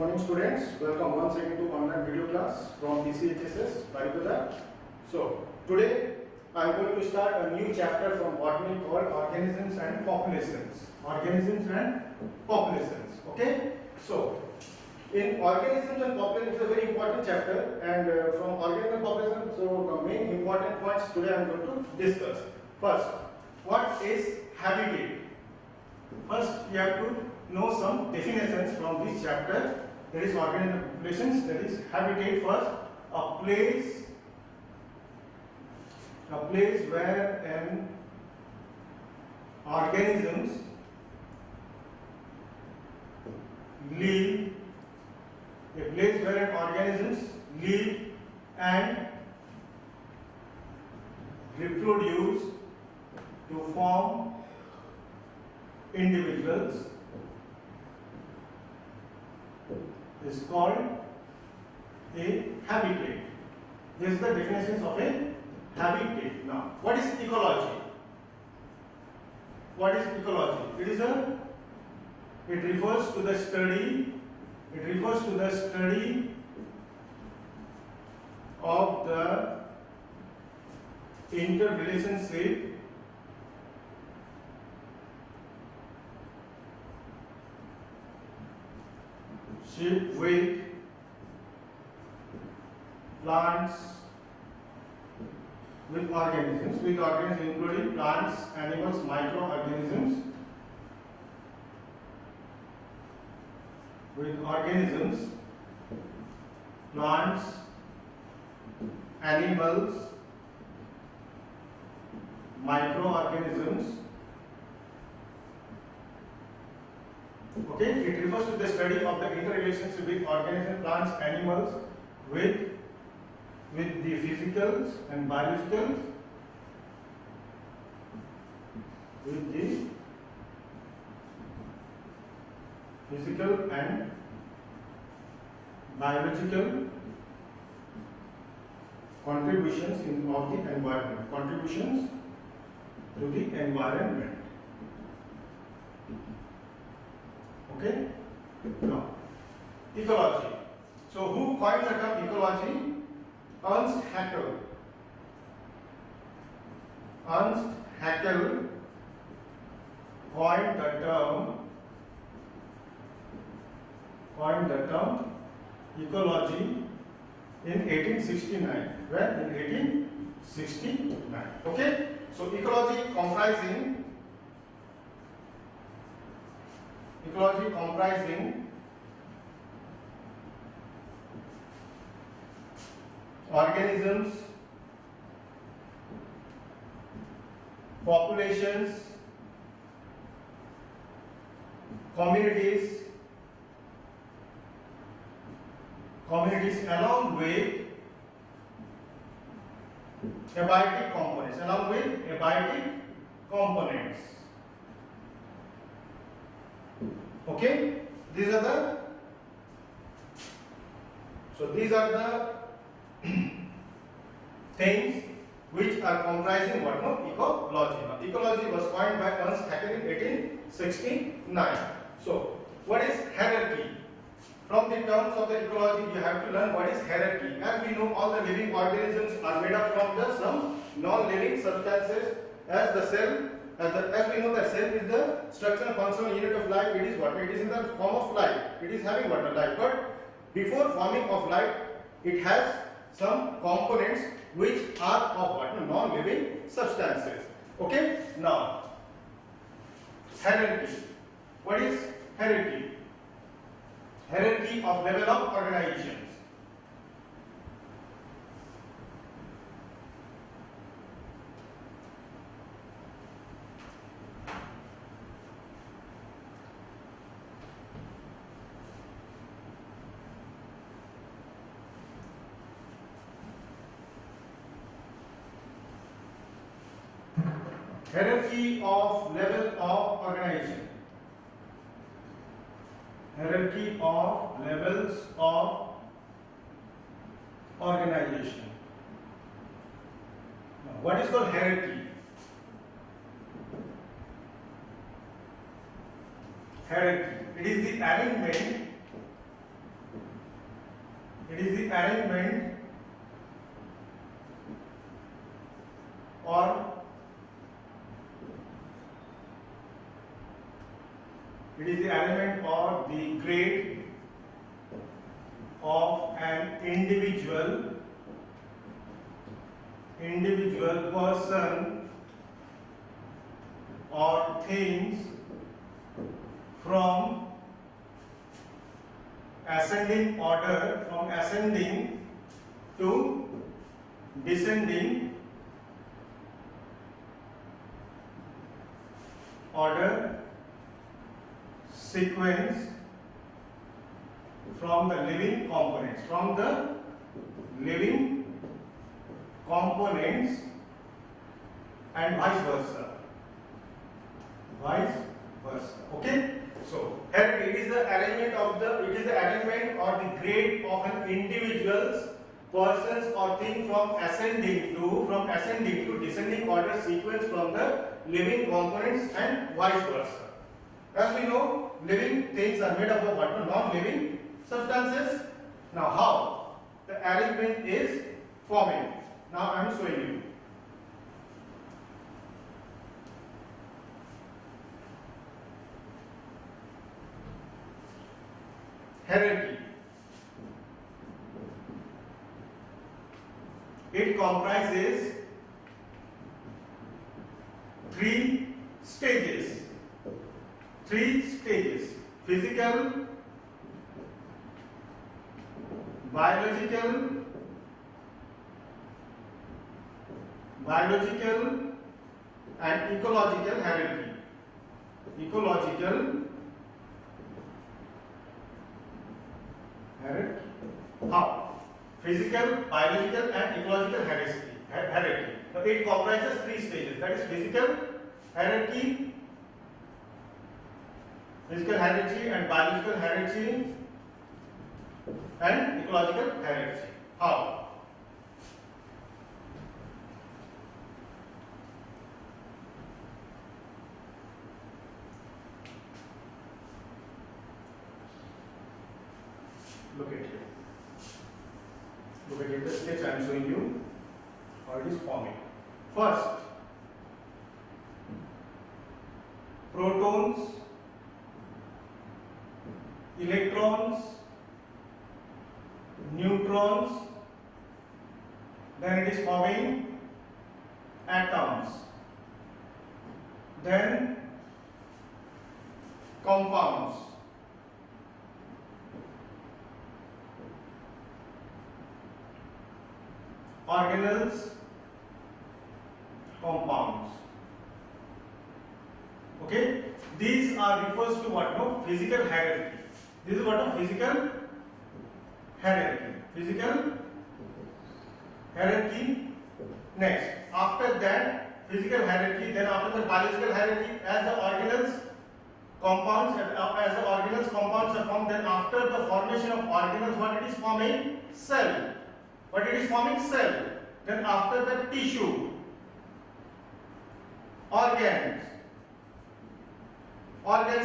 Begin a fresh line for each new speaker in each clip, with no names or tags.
morning students, welcome once again to online video class from PCHSS Baripada. So today I am going to start a new chapter from botany called organisms and populations. Organisms and populations. Okay. So in organisms and populations, it's a very important chapter, and from organism and population, so the main important points today I am going to discuss. First, what is habitat? First, you have to know some definitions from this chapter. That is organism and populations. That is habitat. First, a place where an organisms live. A place where an organisms live and reproduce to form individuals is called a habitat. This is the definition of a habitat. Now, what is ecology? What is ecology? It refers to the study. It refers to the study of the interrelationship with plants, with organisms including plants, animals, microorganisms, with organisms, plants, animals, microorganisms. Okay, it refers to the study of the interrelationship with organisms, plants, animals, with the physicals and biologicals, with the physical and biological contributions of the environment, contributions to the environment. Okay? Now, ecology. So, who coined the term ecology? Ernst Haeckel. Ernst Haeckel coined the term ecology in 1869. Where? In 1869. Okay? So, ecology comprising organisms, populations, communities along with abiotic components. Okay, these are the things which are comprising what? No, ecology. Now, ecology was coined by Ernst Haeckel in 1869. So, what is hierarchy? From the terms of the ecology, you have to learn what is hierarchy. As we know, all the living organisms are made up from some non-living substances. As the cell, as we know, the cell is the structural functional unit of life. It is what? It is in the form of life. It is having what? Life. But before forming of life, it has some components which are of what? Non-living substances. Okay. Now, hierarchy. What is hierarchy? Hierarchy of level of organizations. Hierarchy of level of organization. Hierarchy of levels of organization. Now, what is called hierarchy? Hierarchy. It is the arrangement It is the arrangement or the grade of an individual person or things from ascending order, from ascending to descending order sequence from the living components, and vice versa. Okay. So here it is the arrangement or the grade of an individual's, persons or thing from ascending to descending order sequence from the living components and vice versa. As we know, living things are made up of what? Non-living substances. Now how the arrangement is forming? Now I am showing you. Hierarchy. It comprises 3 stages. Physical, biological and ecological hierarchy. How? Physical, biological and ecological hierarchy. Now it comprises 3 stages. That is physical hierarchy and biological hierarchy and ecological hierarchy. How? Look at here. The sketch I am showing you how it is forming. First, protons, electrons, neutrons, then it is forming atoms, then compounds, organelles, compounds. Okay, these are refers to what? No, physical hierarchy. This is what a physical hierarchy. Next, after that physical hierarchy, then after the biological hierarchy, as the organelles compounds are formed, then after the formation of organelles, what it is forming? Cell. Then after the tissue, organ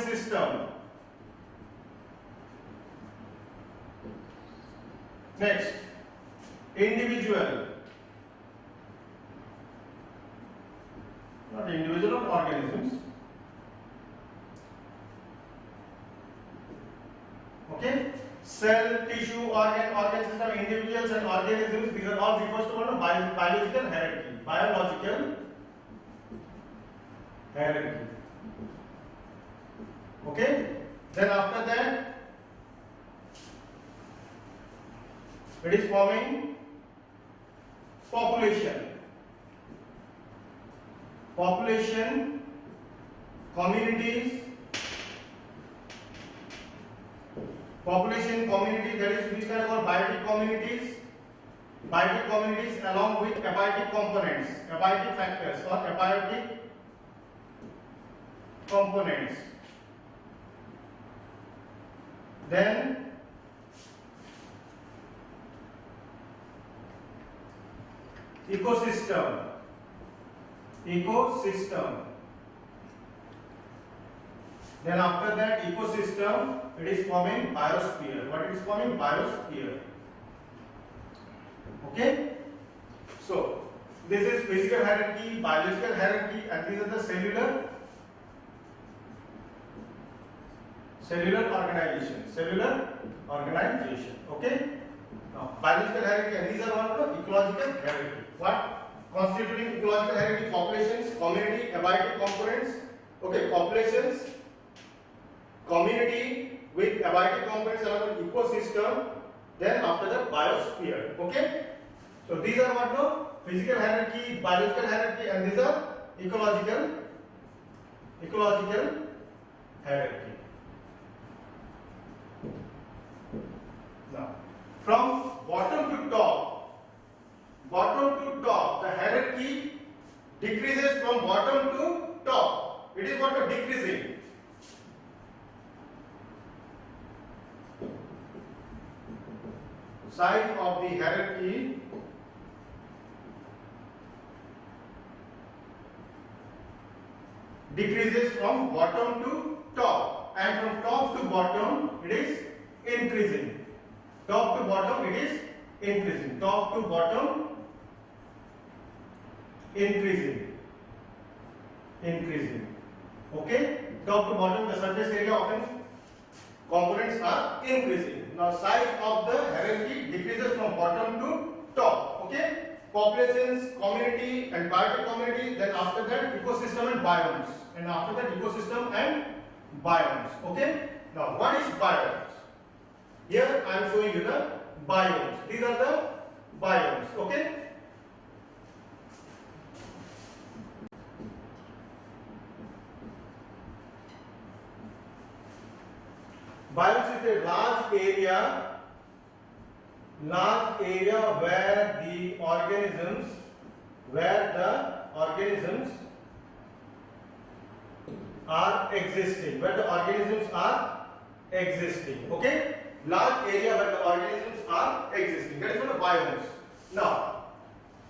system. Next, individual, not individual of organisms. Okay, cell, tissue, organ system, individuals and organisms. These are all refers to one biological hierarchy. Okay. Then after that, it is forming population, communities, that is which kind of biotic communities along with abiotic components, abiotic factors or abiotic components. Then ecosystem. Then after that ecosystem, it is forming biosphere. What it is forming? Biosphere. Okay. So this is physical hierarchy, biological hierarchy, and these are the cellular organization. Okay. Now, biological hierarchy, and these are what the ecological hierarchy. What constituting ecological hierarchy? Populations, community, abiotic components. Okay, populations, community with abiotic components along with ecosystem. Then after that, biosphere. Okay. So these are what the physical hierarchy, biological hierarchy, and these are ecological hierarchy. Now, from bottom to top, the hierarchy decreases from bottom to top. It is what decreasing. Size of the hierarchy decreases from bottom to top, and from top to bottom it is increasing. Top to bottom it is increasing. Top to bottom increasing. Okay. Top to bottom, the surface area of an components are increasing. Now size of the hierarchy decreases from bottom to top. Okay. Populations, community, and biotic community. Then after that, ecosystem and biomes. And after that, ecosystem and biomes. Okay. Now what is biomes? Here I am showing you the biomes. These are the biomes. Okay. Biomes is a large area where the organisms are existing. Okay. Large area where the organisms are existing. That is what the biomes. Now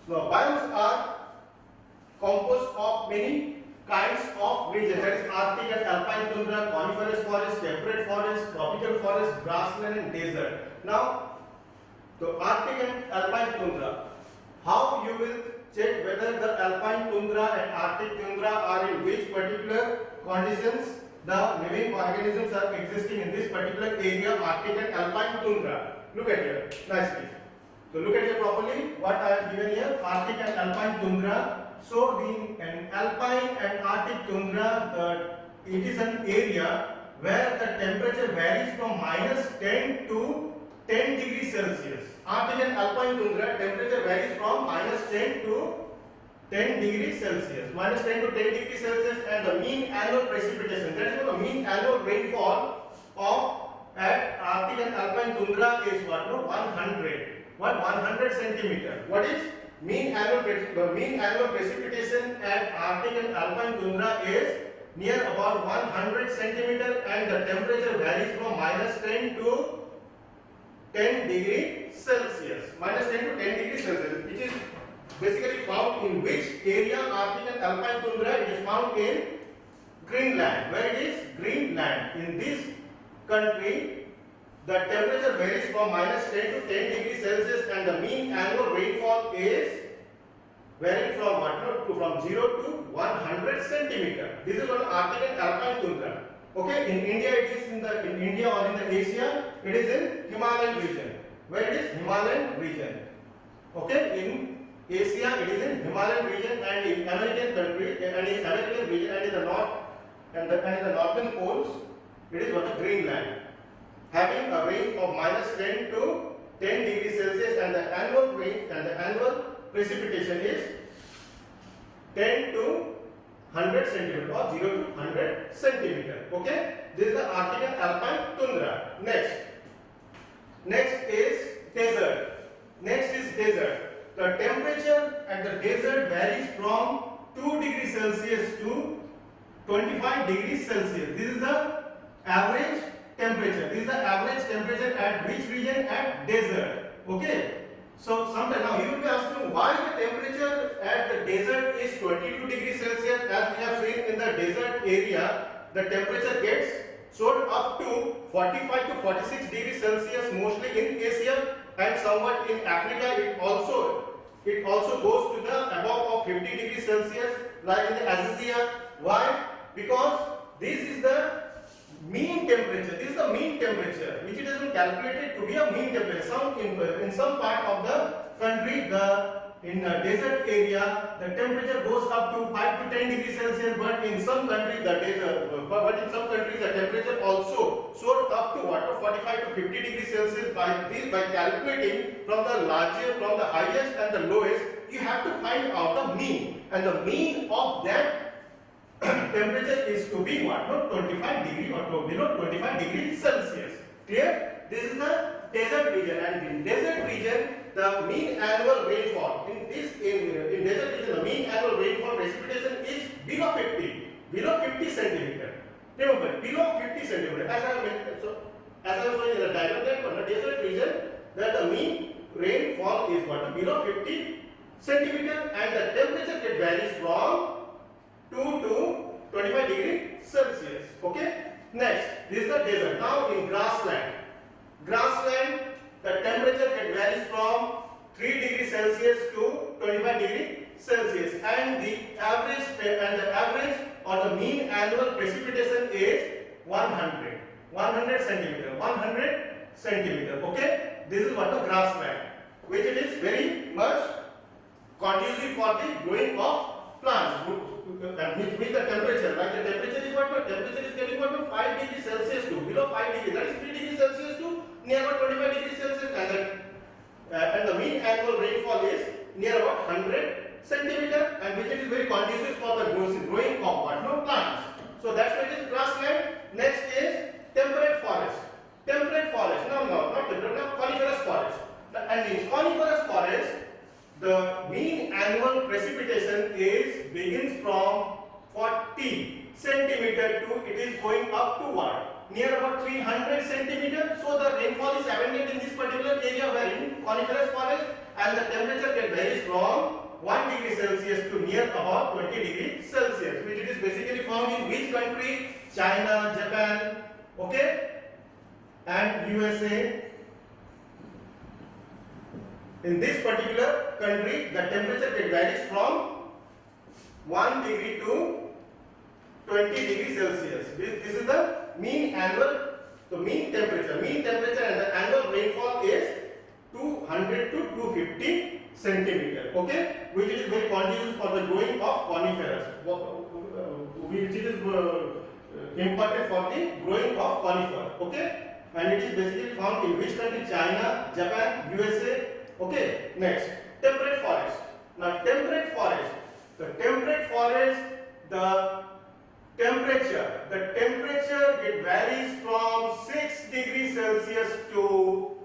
biomes are composed of many kinds of regions. That is Arctic and alpine tundra, coniferous forest, temperate forest, tropical forest, grassland, and desert. Now, the Arctic and alpine tundra. How you will check whether the alpine tundra and Arctic tundra are in which particular conditions the living organisms are existing in this particular area, Arctic and alpine tundra. Look at here nicely. So look at here properly. What I have given here, Arctic and alpine tundra. So in alpine and Arctic tundra, it is an area where the temperature varies from -10 to 10 degrees Celsius. Arctic and alpine tundra temperature varies from -10 to 10 degrees Celsius. -10 to 10 degrees Celsius, and the mean annual precipitation, that is what the mean annual rainfall at Arctic and alpine tundra is what? 100 centimeter. What is mean annual precipitation at Arctic and alpine tundra is near about 100 centimeter, and the temperature varies from -10 to 10 degrees Celsius. -10 to 10 degrees Celsius. It is basically found in which area? Arctic and alpine tundra. It is found in Greenland. Where it is? Greenland. In this country, the temperature varies from -10 to 10 degrees Celsius, and the mean annual rainfall is varying from what? From 0 to 100 centimeter. This is what Arctic and alpine tundra. Okay, in India it is in India or in the Asia, it is in Himalayan region. Where it is? Himalayan region. Okay, in Asia it is in Himalayan region, and in American country and in American region, and in the north and in the northern poles, it is what? Greenland. Having a range of -10 to 10 degrees Celsius, and the annual range and the annual precipitation is 10 to 100 centimeter or 0 to 100 centimeter. Okay, this is the Arctic and alpine tundra. Next is desert. The temperature at the desert varies from 2 degrees Celsius to 25 degrees Celsius. This is the average temperature. This is the average temperature at which region? At desert. Okay. So sometime now you will be asking why the temperature at the desert is 22 degrees Celsius. As we have seen in the desert area, the temperature gets soared up to 45 to 46 degrees Celsius mostly in Asia, and somewhat in Africa it also goes to the above of 50 degrees Celsius, like in the Asia. Why? Because this is the mean temperature. This is the mean temperature, which it has been calculated to be a mean temperature. In some part of the country, in a desert area, the temperature goes up to 5 to 10 degrees Celsius, but in some countries the temperature also soared up to 45 to 50 degrees Celsius. By calculating from the highest and the lowest, you have to find out the mean, and the mean of that temperature is to be what? No, 25 degree or below 25 degrees Celsius. Clear? This is the desert region, and in desert region the mean annual rainfall in desert region, the mean annual rainfall precipitation is below 50 centimeter. Remember, below 50 centimeter. As I was showing in the diagram, that for the desert region, that the mean rainfall is what? Below 50 centimeter, and the temperature varies from 2 to 25 degrees Celsius. Okay. Next, this is the desert. Now in grassland, the temperature varies from 3 degrees Celsius to 25 degrees Celsius, and the average or the mean annual precipitation is 100 centimeter. Okay. This is what the grassland, which it is very much conducive for the growing of plants. Which means the temperature, like the temperature is what? Temperature is getting what? 5 degrees Celsius to below 5 degrees, that is 3 degrees Celsius to near about 25 degrees Celsius, and the mean annual rainfall is near about 100 centimeter, and which is very conducive for the growing of what? No, plants. So that's why it is grassland. Next is temperate forest. Not temperate, now coniferous forest. And in coniferous forest, the mean annual precipitation begins from 40 centimeter to it is going up to what? Near about 300 centimeter. So the rainfall is abundant in this particular area where in coniferous forest, and the temperature varies from 1 degree Celsius to near about 20 degrees Celsius, which it is basically found in which country? China, Japan, okay, and USA. In this particular country, the temperature varies from 1 degree to 20 degrees Celsius. This is the mean temperature, and the annual rainfall is 200 to 250 centimeter. Okay, which is very conducive for the growing of conifers, which is important for the growing of conifer. Okay, and it is basically found in which country? China, Japan, USA. Okay, next, temperate forest. Now, temperate forest, the temperature it varies from 6 degrees Celsius to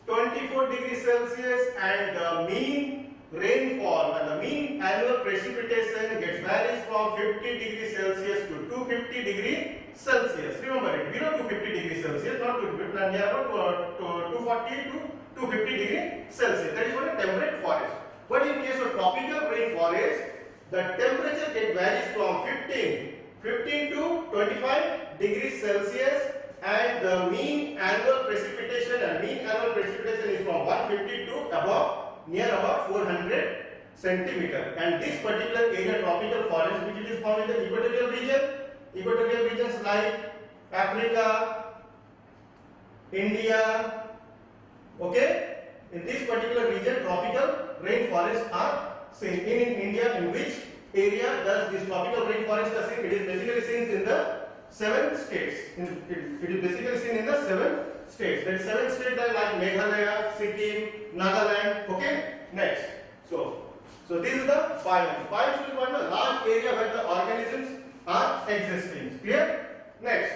24 degrees Celsius, and the mean rainfall and the mean annual precipitation varies from 50 degrees Celsius to 250 degrees Celsius. Remember it, below 250 degrees Celsius, not 250, near about 240 to 250 degrees Celsius. That is what a temperate forest. But in case of tropical rainforest, the temperature varies from 15 to 25 degrees Celsius, and the mean annual precipitation is from 150 to near about 400 centimeter. And this particular area, tropical forest, which it is found in the equatorial regions like Africa, India. Okay, in this particular region, tropical rainforests are seen. In India, in which area does this tropical rainforest are seen? It is basically seen in the 7 states. It is basically seen in the 7 states. That 7 states are like Meghalaya, Sikkim, Nagaland. Okay. Next, so this is the biomes. Biomes is one large area where the organisms are existing. Clear? Next.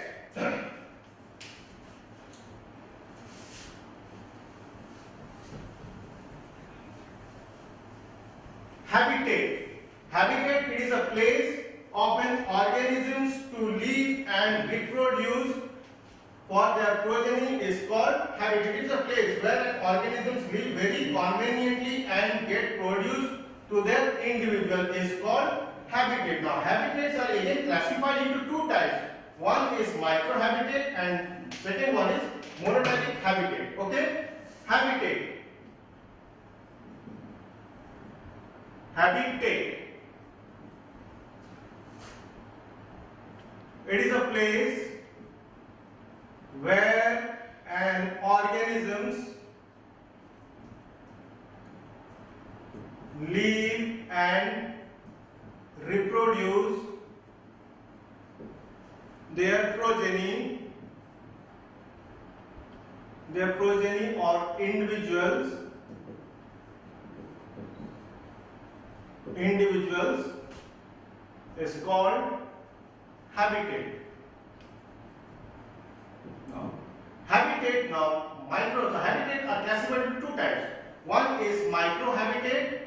Habitat, it is a place of an organisms to live and reproduce for their progeny is called habitat. It is a place where an organisms live very conveniently and get produced to their individual is called habitat. Now habitats are again classified into 2 types. One is microhabitat and second one is monotypic habitat. Okay, habitat. Habitat. It is a place where an organisms live and reproduce their progeny or individuals is called habitat. Habitat micro. So habitat are classified into two types. One is microhabitat,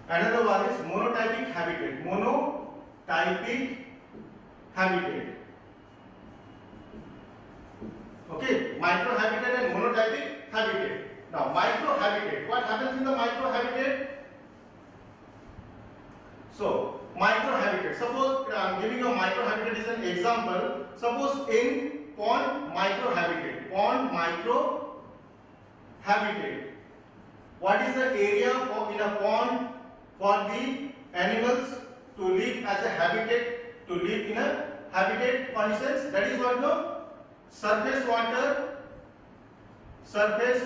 another one is monotypic habitat. Monotypic habitat. Okay, microhabitat and monotypic habitat. Now, microhabitat. What happens in the microhabitat? So, microhabitat. Suppose I am giving you a microhabitat as an example. Suppose in pond microhabitat. What is the area in a pond for the animals to live as a habitat, to live in a habitat conditions? That is what no? Surface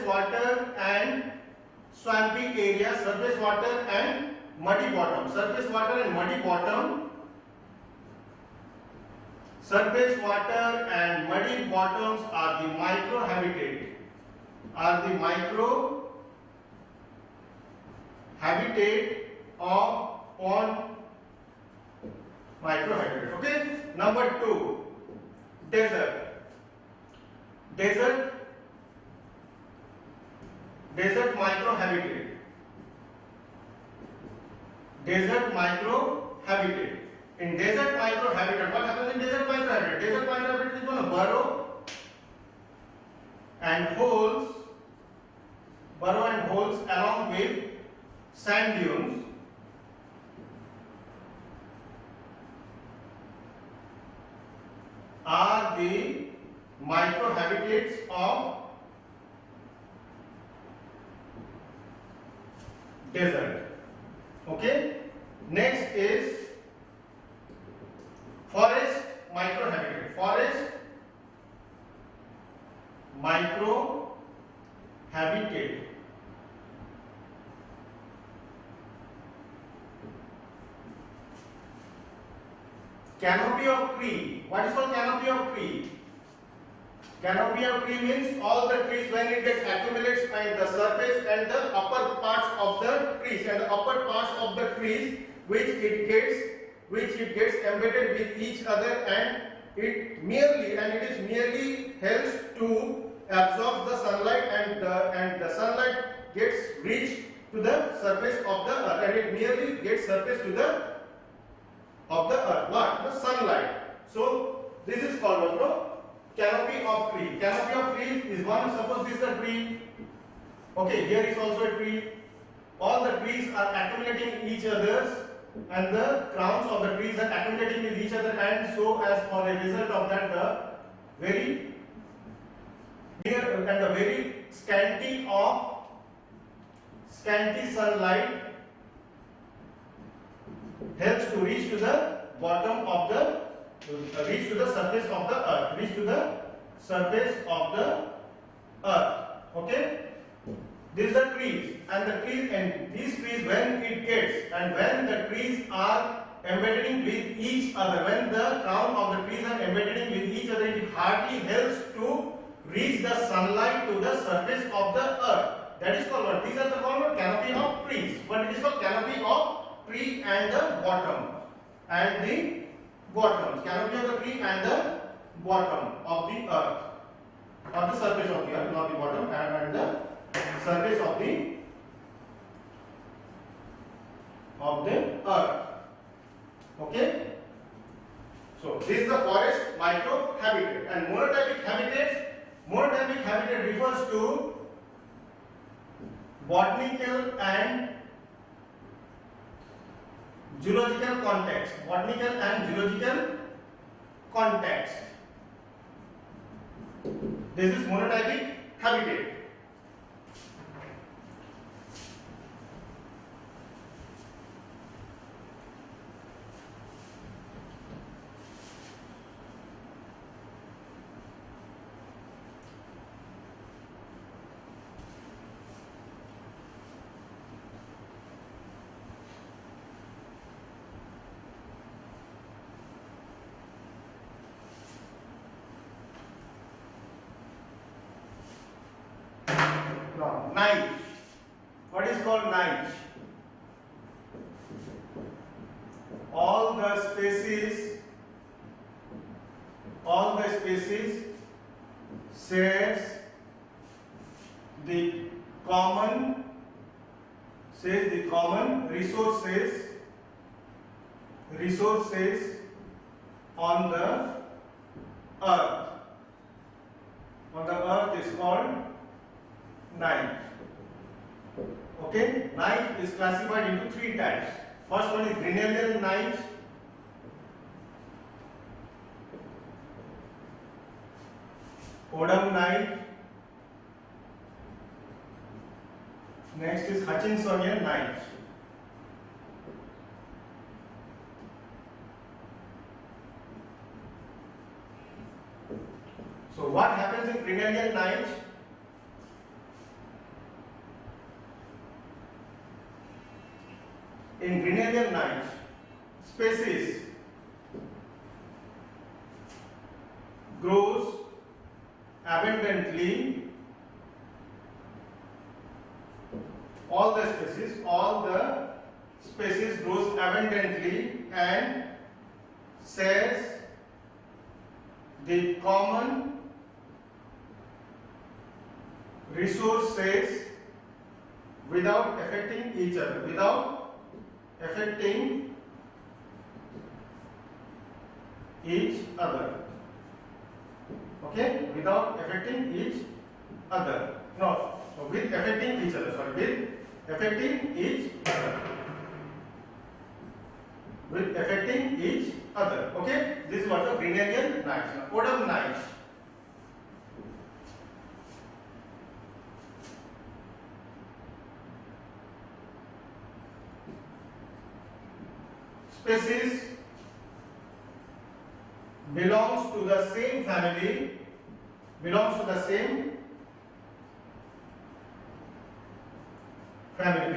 water and swampy area, surface water and muddy bottom. Surface water and muddy bottoms are the microhabitat. Of pond microhabitat. Okay. Number 2, desert microhabitat. In desert microhabitat, what happens in desert microhabitat? Desert microhabitat is going to burrow and holes along with sand dunes are the microhabitats of desert. Okay. Next is forest microhabitat. Forest microhabitat. Canopy of tree. What is called canopy of tree? Canopy of tree means all the trees when it gets accumulates at the surface and the upper parts of the trees, and the upper parts of the trees which it gets embedded with each other, and it merely helps to absorb the sunlight, and the sunlight gets reached to the surface of the earth, and it merely gets surface to the earth. What? The sunlight. So this is called what? No? Canopy of tree. Canopy of tree is one. Suppose this is a tree. Okay, here is also a tree. All the trees are accumulating each other's, and the crowns of the trees are accumulating with each other, and so as for a result of that, the very near and the very scanty sunlight helps to reach to the bottom of the reach to the surface of the earth. Okay. These are trees, and these trees when the trees are embedding with each other, when the crown of the trees are embedding with each other, it hardly helps to reach the sunlight to the surface of the earth. That is called what? These are the called canopy of trees. But it is called canopy of tree and the bottom. And the bottom. Canopy of the tree and the bottom of the earth. Or the surface of the earth, not the bottom, and the surface of the earth. Okay. So this is the forest microhabitat. And monotypic habitat refers to botanical and zoological context. This is monotypic habitat. night. What is called night? All the species shares the common resources on the earth. On the earth is called night. Okay, night is classified into three types. First one is Grinnellian night. Odom night. Next is Hutchinsonian night. So what happens in Grinnellian night? In Grinnellian night, species grows abundantly. All the species grows abundantly and shares the common resources without affecting each other. Okay, without affecting each other. No, with affecting each other. Sorry, with affecting each other. With affecting each other. Okay, this is what the Grinnellian night. Odom night. Species belongs to the same family,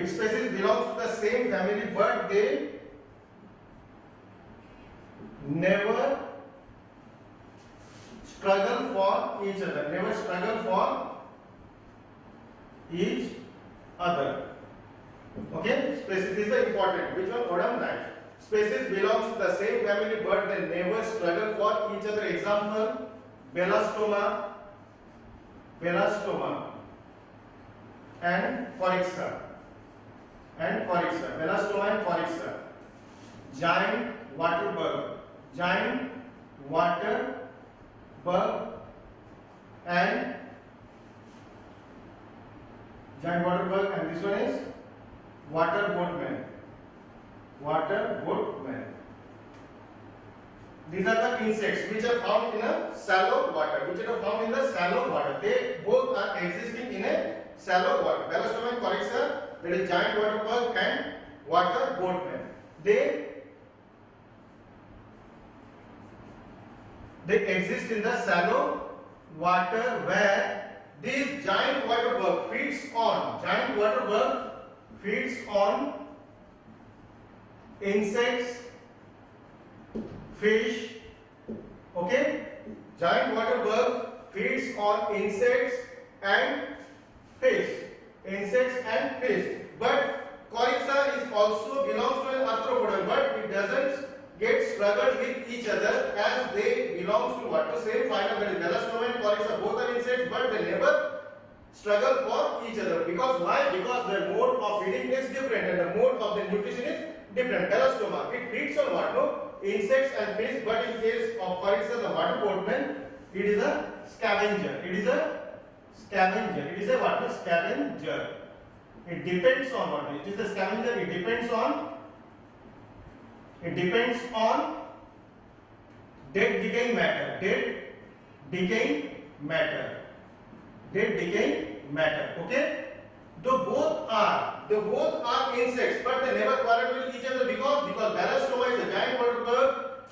Species belongs to the same family, but they never struggle for each other. Okay, species is the important. Which one? Odom night. Species belongs to the same family, but they never struggle for each other. Example: Belastoma and Corixa. Belastoma and Corixa. Giant water bug and this one is water boatman. These are the insects which are found in a shallow water. They both are existing in a shallow water. Belastoma and Corixa, that is giant water bug and water boatman. They exist in the shallow water where this giant water bug feeds on insects, fish. Okay, giant water bug feeds on insects and fish. But Corixa is also belongs to an arthropoda, but it doesn't get struggled with each other as they belongs to what? The same phylum, that is Belastoma and Corixa. Both are insects, but they never struggle for each other. Because why? Because their mode of feeding is different and the mode of the nutrition is different. Belastoma, it feeds on what? No? Insects and fish, but in case of Corixa, the water boatman, it is a scavenger. It is a what? A scavenger. It depends on what? It is a scavenger. It depends on dead decaying matter. Okay. Though both are insects, but they never quarrel with each other because Belastoma is a giant water bug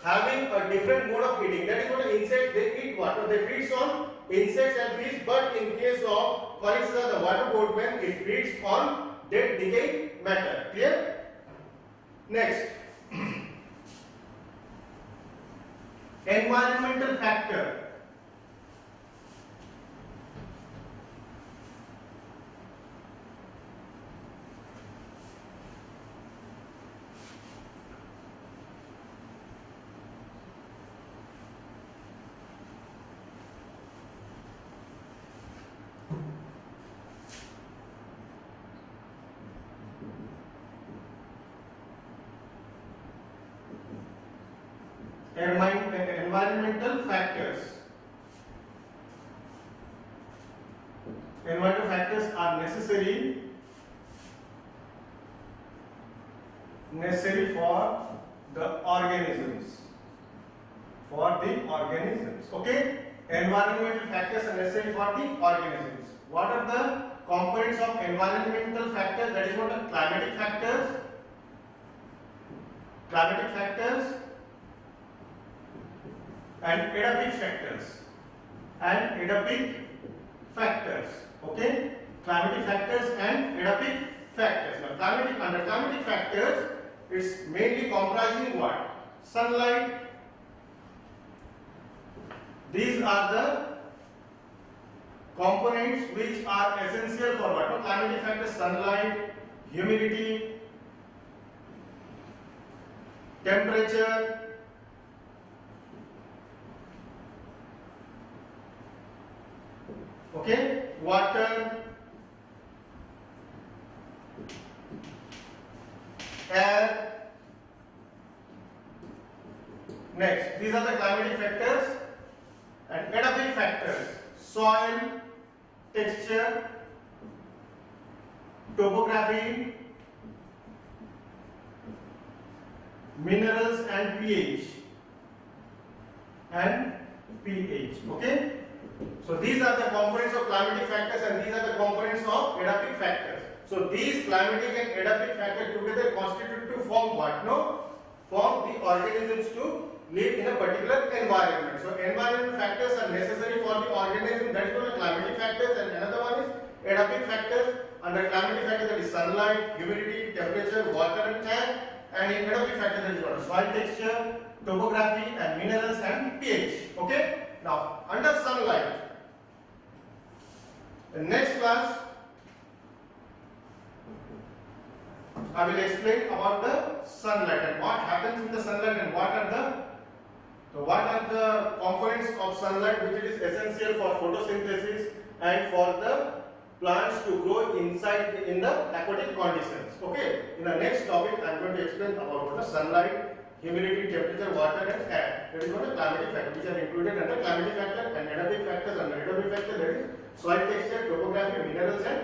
having a different mode of feeding. That is what insects, they eat water. They feeds on insects and fish. But in case of Corixa, the water boatman, it feeds on dead decaying matter. Clear? Next, environmental factor. Environmental factors. Environmental factors are necessary for the organisms. Okay? Environmental factors are necessary for the organisms. What are the components of environmental factors? That is what are climatic factors. And adaptive factors. Okay? Climatic factors and adaptive factors. Now, under climatic factors, it's mainly comprising what? Sunlight. These are the components which are essential for what? Climatic factors: sunlight, humidity, temperature, okay, water, air. Next, these are the climatic factors. And adaptive factors: soil, texture, topography, minerals and pH. Okay? So these are the components of climatic factors and these are the components of adaptive factors. So these climatic and adaptive factors together constitute to form what? Form the organisms to live in a particular environment. So environmental factors are necessary for the organism, that is called climatic factors, and another one is adaptive factors. Under climatic factors, that is sunlight, humidity, temperature, water and air, and in adaptive factors, that is what? Soil texture, topography and minerals and pH. Okay? Now, under sunlight, the next class I will explain about the sunlight and what happens in the sunlight and what are the components of sunlight which is essential for photosynthesis and for the plants to grow inside in the aquatic conditions. Okay. In the next topic, I am going to explain about the sunlight, humidity, temperature, water and air. That is what the climatic factors which are included under climatic factor, and adaptive factors under adaptive factor, that is soil texture, topography, minerals and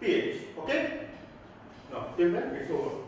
pH. Okay. Now, till then it's over.